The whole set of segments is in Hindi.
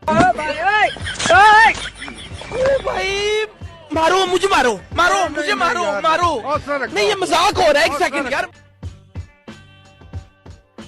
भाई मारो मुझे, मारो मारो मुझे, मारो मारो, नहीं ये मजाक हो रहा है, एक सेकंड यार।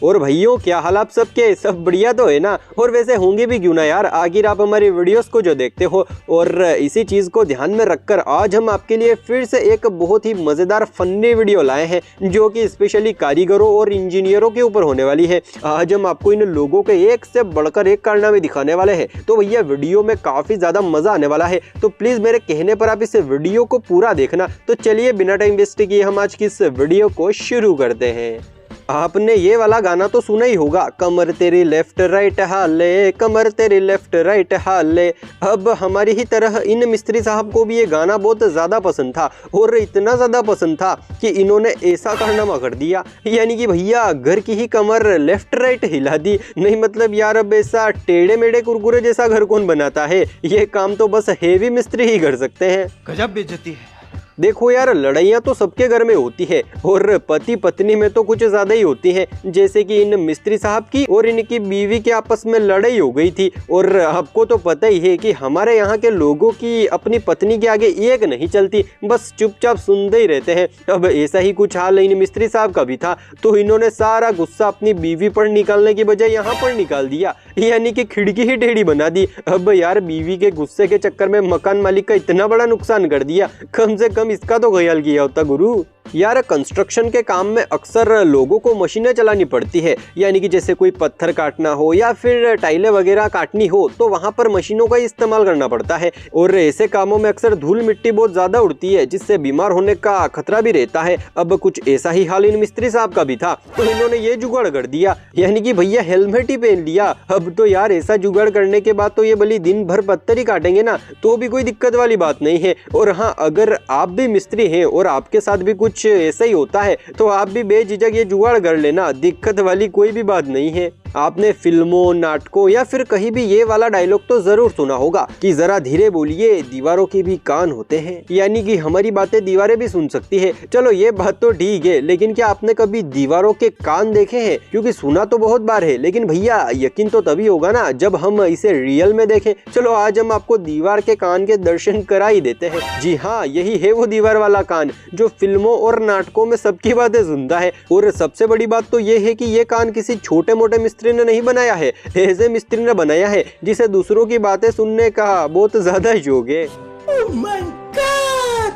और भाइयों क्या हाल आप सबके, सब बढ़िया तो है ना। और वैसे होंगे भी क्यों ना यार, आखिर आप हमारी वीडियोस को जो देखते हो। और इसी चीज को ध्यान में रखकर आज हम आपके लिए फिर से एक बहुत ही मजेदार फनी वीडियो लाए हैं, जो कि स्पेशली कारीगरों और इंजीनियरों के ऊपर होने वाली है। आज हम आपको इन लोगों के एक से बढ़कर एक कारनामे दिखाने वाले हैं। तो भैया वीडियो में काफी ज्यादा मजा आने वाला है, तो प्लीज मेरे कहने पर आप इस वीडियो को पूरा देखना। तो चलिए बिना टाइम वेस्ट किए हम आज की इस वीडियो को शुरू करते हैं। आपने ये वाला गाना तो सुना ही होगा, कमर तेरी लेफ्ट राइट हाले, कमर तेरी लेफ्ट राइट हाले। अब हमारी ही तरह इन मिस्त्री साहब को भी ये गाना बहुत ज़्यादा पसंद था, और इतना ज़्यादा पसंद था कि इन्होंने ऐसा कारनामा कर दिया, यानी कि भैया घर की ही कमर लेफ्ट राइट हिला दी। नहीं मतलब यार, अब ऐसा टेढ़े मेढ़े कुरकुरे जैसा घर कौन बनाता है, ये काम तो बस हेवी मिस्त्री ही कर सकते हैं। गजब बेइज्जती है। देखो यार, लड़ाइयाँ तो सबके घर में होती है, और पति पत्नी में तो कुछ ज्यादा ही होती है। जैसे कि इन मिस्त्री साहब की और इनकी बीवी के आपस में लड़ाई हो गई थी। और आपको तो पता ही है कि हमारे यहाँ के लोगों की अपनी पत्नी के आगे एक नहीं चलती, बस चुपचाप सुनते ही रहते हैं। अब ऐसा ही कुछ हाल इन मिस्त्री साहब का भी था, तो इन्होंने सारा गुस्सा अपनी बीवी पर निकालने की बजाय यहाँ पर निकाल दिया, यानी कि खिड़की ही टेढ़ी बना दी। अब यार बीवी के गुस्से के चक्कर में मकान मालिक का इतना बड़ा नुकसान कर दिया, कम से कम इसका तो ख्याल किया होता गुरु। यार कंस्ट्रक्शन के काम में अक्सर लोगों को मशीनें चलानी पड़ती है, यानी कि जैसे कोई पत्थर काटना हो या फिर टाइलें वगैरह काटनी हो, तो वहां पर मशीनों का इस्तेमाल करना पड़ता है। और ऐसे कामों में अक्सर धूल मिट्टी बहुत ज्यादा उड़ती है, जिससे बीमार होने का खतरा भी रहता है। अब कुछ ऐसा ही हाल इन मिस्त्री साहब का भी था, तो इन्होंने ये जुगाड़ कर दिया, यानी कि भैया हेलमेट ही पहन लिया। अब तो यार ऐसा जुगाड़ करने के बाद तो ये भली दिन भर पत्थर ही काटेंगे ना, तो भी कोई दिक्कत वाली बात नहीं है। और हाँ, अगर आप भी मिस्त्री हैं और आपके साथ भी कुछ ऐसा ही होता है, तो आप भी बेझिझक ये जुगाड़ कर लेना, दिक्कत वाली कोई भी बात नहीं है। आपने फिल्मों, नाटकों या फिर कहीं भी ये वाला डायलॉग तो जरूर सुना होगा कि जरा धीरे बोलिए, दीवारों के भी कान होते हैं, यानी कि हमारी बातें दीवारें भी सुन सकती है। चलो ये बात तो ठीक है, लेकिन क्या आपने कभी दीवारों के कान देखे हैं? क्योंकि सुना तो बहुत बार है, लेकिन भैया यकीन तो तभी होगा ना जब हम इसे रियल में देखें। चलो आज हम आपको दीवार के कान के दर्शन करा ही देते हैं। जी हाँ, यही है वो दीवार वाला कान जो फिल्मों और नाटकों में सबकी बातें सुनता है। और सबसे बड़ी बात तो ये है कि ये कान किसी छोटे मोटे मिस्त्री ने नहीं बनाया है, ऐसे मिस्त्री ने बनाया है जिसे दूसरों की बातें सुनने का बहुत ज्यादा शौक है। Oh my God!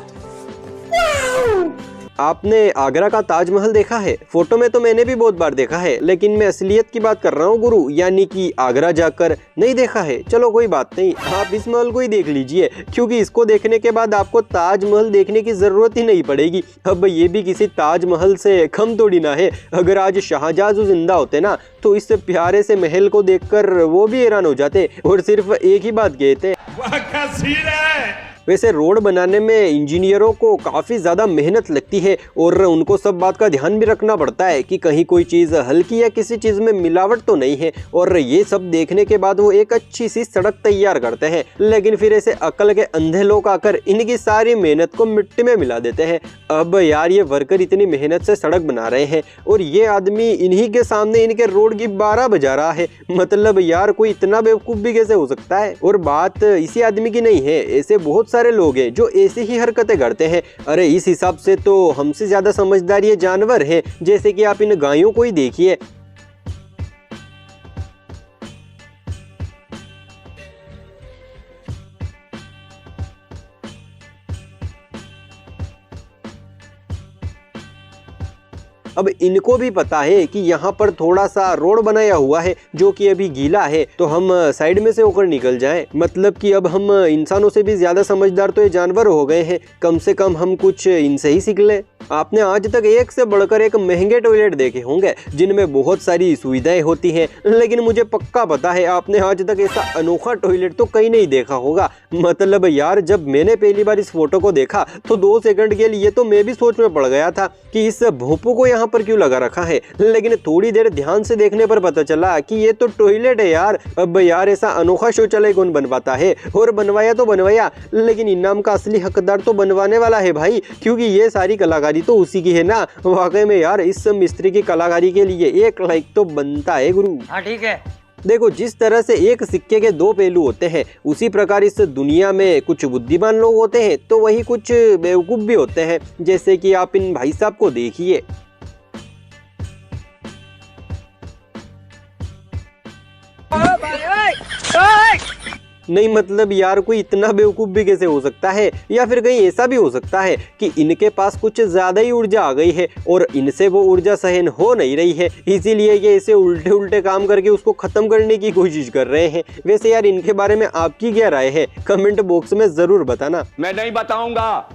Wow! आपने आगरा का ताजमहल देखा है? फोटो में तो मैंने भी बहुत बार देखा है, लेकिन मैं असलियत की बात कर रहा हूँ गुरु, यानी कि आगरा जाकर नहीं देखा है। चलो कोई बात नहीं, आप इस महल को ही देख लीजिए, क्योंकि इसको देखने के बाद आपको ताजमहल देखने की जरूरत ही नहीं पड़ेगी। अब ये भी किसी ताजमहल से कम थोड़ी ना है। अगर आज शाहजहां जिंदा होते ना, तो इस प्यारे से महल को देखकर वो भी हैरान हो जाते और सिर्फ एक ही बात कहते, वैसे रोड बनाने में इंजीनियरों को काफ़ी ज़्यादा मेहनत लगती है, और उनको सब बात का ध्यान भी रखना पड़ता है कि कहीं कोई चीज़ हल्की या किसी चीज़ में मिलावट तो नहीं है। और ये सब देखने के बाद वो एक अच्छी सी सड़क तैयार करते हैं, लेकिन फिर ऐसे अकल के अंधे लोग आकर इनकी सारी मेहनत को मिट्टी में मिला देते हैं। अब यार ये वर्कर इतनी मेहनत से सड़क बना रहे हैं, और ये आदमी इन्हीं के सामने इनके रोड की 12 बजा रहा है। मतलब यार कोई इतना बेवकूफ़ भी कैसे हो सकता है? और बात इसी आदमी की नहीं है, ऐसे बहुत सारे लोग हैं जो ऐसी ही हरकतें करते हैं। अरे इस हिसाब से तो हमसे ज्यादा समझदार ये जानवर हैं, जैसे कि आप इन गायों को ही देखिए। अब इनको भी पता है कि यहाँ पर थोड़ा सा रोड बनाया हुआ है जो कि अभी गीला है, तो हम साइड में से होकर निकल जाएं। मतलब कि अब हम इंसानों से भी ज्यादा समझदार तो ये जानवर हो गए हैं, कम से कम हम कुछ इनसे ही सीख लें। आपने आज तक एक से बढ़कर एक महंगे टॉयलेट देखे होंगे जिनमें बहुत सारी सुविधाएं होती हैं, लेकिन मुझे पक्का पता है आपने आज तक ऐसा अनोखा टॉयलेट तो कहीं नहीं देखा होगा। मतलब यार जब मैंने पहली बार इस फोटो को देखा तो 2 सेकंड के लिए तो मैं भी सोच में पड़ गया था कि इस भोंपू को यहाँ पर क्यों लगा रखा है, लेकिन थोड़ी देर ध्यान से देखने पर पता चला कि ये तो टॉयलेट है यार। अब यार ऐसा अनोखा शौचालय कौन बनवाता है, और बनवाया तो बनवाया, लेकिन इनाम का असली हकदार तो बनवाने वाला है भाई, क्योंकि ये सारी कलाकारी तो उसी की है ना। वाकई में यार इस मिस्त्री की कलाकारी के लिए 1 लाइक तो बनता है गुरु। हाँ ठीक है। देखो, जिस तरह से एक सिक्के के दो पहलू होते हैं, उसी प्रकार इस दुनिया में कुछ बुद्धिमान लोग होते हैं तो वही कुछ बेवकूफ भी होते हैं, जैसे कि आप इन भाई साहब को देखिए। नहीं मतलब यार, कोई इतना बेवकूफ भी कैसे हो सकता है? या फिर कहीं ऐसा भी हो सकता है कि इनके पास कुछ ज्यादा ही ऊर्जा आ गई है और इनसे वो ऊर्जा सहन हो नहीं रही है, इसीलिए ये ऐसे उल्टे उल्टे काम करके उसको खत्म करने की कोशिश कर रहे हैं। वैसे यार, इनके बारे में आपकी क्या राय है? कमेंट बॉक्स में जरूर बताना। मैं नहीं बताऊंगा।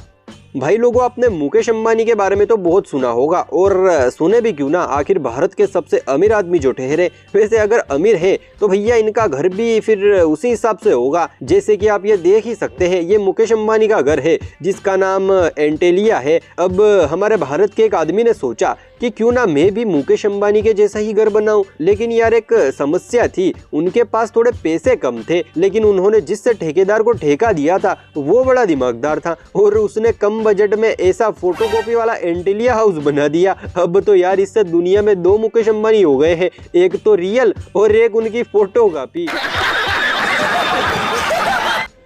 भाई लोगों, आपने मुकेश अंबानी के बारे में तो बहुत सुना होगा, और सुने भी क्यों ना, आखिर भारत के सबसे अमीर आदमी जो ठहरे। वैसे अगर अमीर है तो भैया इनका घर भी फिर उसी हिसाब से होगा। जैसे कि आप ये देख ही सकते हैं, ये मुकेश अंबानी का घर है जिसका नाम एंटेलिया है। अब हमारे भारत के एक आदमी ने सोचा कि क्यों ना मैं भी मुकेश अंबानी के जैसा ही घर बनाऊं, लेकिन यार एक समस्या थी, उनके पास थोड़े पैसे कम थे, लेकिन उन्होंने जिससे ठेकेदार को ठेका दिया था वो बड़ा दिमागदार था और उसने कम बजट में ऐसा फोटोकॉपी वाला एंटेलिया हाउस बना दिया। अब तो यार इससे दुनिया में दो मुकेश अंबानी हो गए हैं, एक तो रियल और एक उनकी फोटोकॉपी।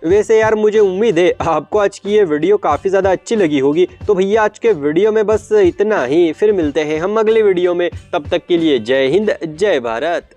वैसे यार, मुझे उम्मीद है आपको आज की ये वीडियो काफ़ी ज़्यादा अच्छी लगी होगी। तो भैया आज के वीडियो में बस इतना ही, फिर मिलते हैं हम अगले वीडियो में। तब तक के लिए जय हिंद, जय भारत।